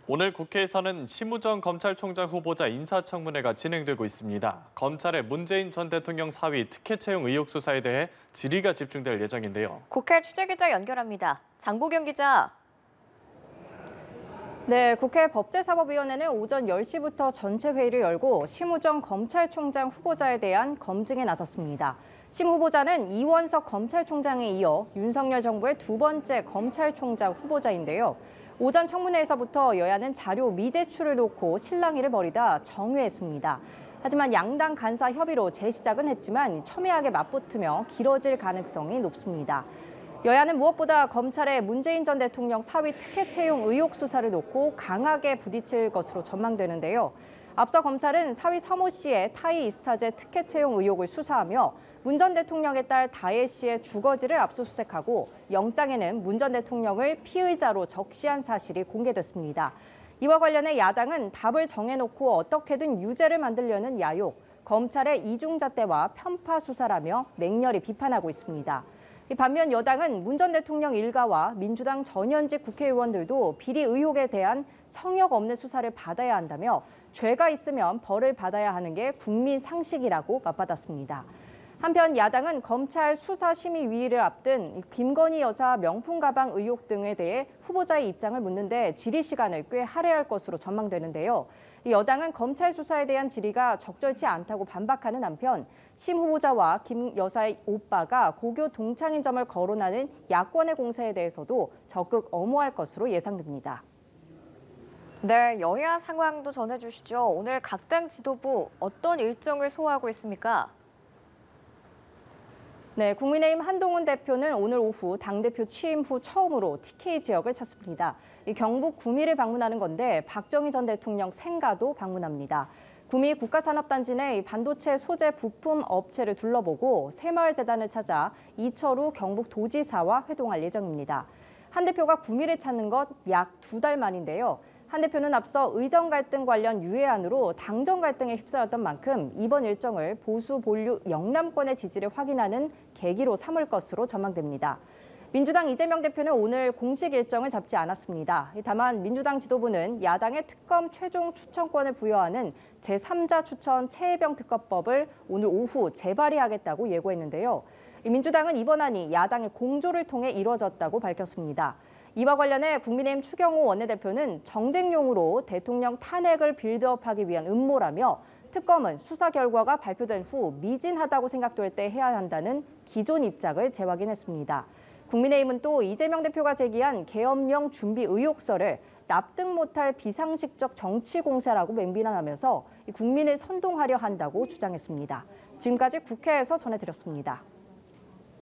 오늘 국회에서는 심우정 검찰총장 후보자 인사청문회가 진행되고 있습니다. 검찰의 문재인 전 대통령 사위 특혜 채용 의혹 수사에 대해 질의가 집중될 예정인데요. 국회 취재기자 연결합니다. 장보경 기자. 네, 국회 법제사법위원회는 오전 10시부터 전체 회의를 열고 심우정 검찰총장 후보자에 대한 검증에 나섰습니다. 심 후보자는 이원석 검찰총장에 이어 윤석열 정부의 두 번째 검찰총장 후보자인데요. 오전 청문회에서부터 여야는 자료 미제출을 놓고 실랑이를 벌이다 정회했습니다. 하지만 양당 간사 협의로 재시작은 했지만 첨예하게 맞붙으며 길어질 가능성이 높습니다. 여야는 무엇보다 검찰의 문재인 전 대통령 사위 특혜 채용 의혹 수사를 놓고 강하게 부딪힐 것으로 전망되는데요. 앞서 검찰은 사위 서모 씨의 타이 이스타제 특혜 채용 의혹을 수사하며 문 전 대통령의 딸 다혜 씨의 주거지를 압수수색하고 영장에는 문 전 대통령을 피의자로 적시한 사실이 공개됐습니다. 이와 관련해 야당은 답을 정해놓고 어떻게든 유죄를 만들려는 야욕, 검찰의 이중잣대와 편파 수사라며 맹렬히 비판하고 있습니다. 반면 여당은 문 전 대통령 일가와 민주당 전현직 국회의원들도 비리 의혹에 대한 성역 없는 수사를 받아야 한다며 죄가 있으면 벌을 받아야 하는 게 국민 상식이라고 맞받았습니다. 한편 야당은 검찰 수사심의위를 앞둔 김건희 여사 명품 가방 의혹 등에 대해 후보자의 입장을 묻는데 질의 시간을 꽤 할애할 것으로 전망되는데요. 여당은 검찰 수사에 대한 질의가 적절치 않다고 반박하는 한편 심 후보자와 김 여사의 오빠가 고교 동창인 점을 거론하는 야권의 공세에 대해서도 적극 엄호할 것으로 예상됩니다. 네, 여야 상황도 전해주시죠. 오늘 각 당 지도부 어떤 일정을 소화하고 있습니까? 네, 국민의힘 한동훈 대표는 오늘 오후 당대표 취임 후 처음으로 TK 지역을 찾습니다. 경북 구미를 방문하는 건데 박정희 전 대통령 생가도 방문합니다. 구미 국가산업단지 내 반도체 소재 부품 업체를 둘러보고 새마을재단을 찾아 이철우 경북도지사와 회동할 예정입니다. 한 대표가 구미를 찾는 것 약 2달 만인데요. 한 대표는 앞서 의정 갈등 관련 유예안으로 당정 갈등에 휩싸였던 만큼 이번 일정을 보수 본류 영남권의 지지를 확인하는 계기로 삼을 것으로 전망됩니다. 민주당 이재명 대표는 오늘 공식 일정을 잡지 않았습니다. 다만 민주당 지도부는 야당의 특검 최종 추천권을 부여하는 제3자 추천 최혜병 특검법을 오늘 오후 재발의하겠다고 예고했는데요. 민주당은 이번 안이 야당의 공조를 통해 이뤄졌다고 밝혔습니다. 이와 관련해 국민의힘 추경호 원내대표는 정쟁용으로 대통령 탄핵을 빌드업하기 위한 음모라며 특검은 수사 결과가 발표된 후 미진하다고 생각될 때 해야 한다는 기존 입장을 재확인했습니다. 국민의힘은 또 이재명 대표가 제기한 계엄령 준비 의혹서를 납득 못할 비상식적 정치 공세라고 맹비난하면서 국민을 선동하려 한다고 주장했습니다. 지금까지 국회에서 전해드렸습니다.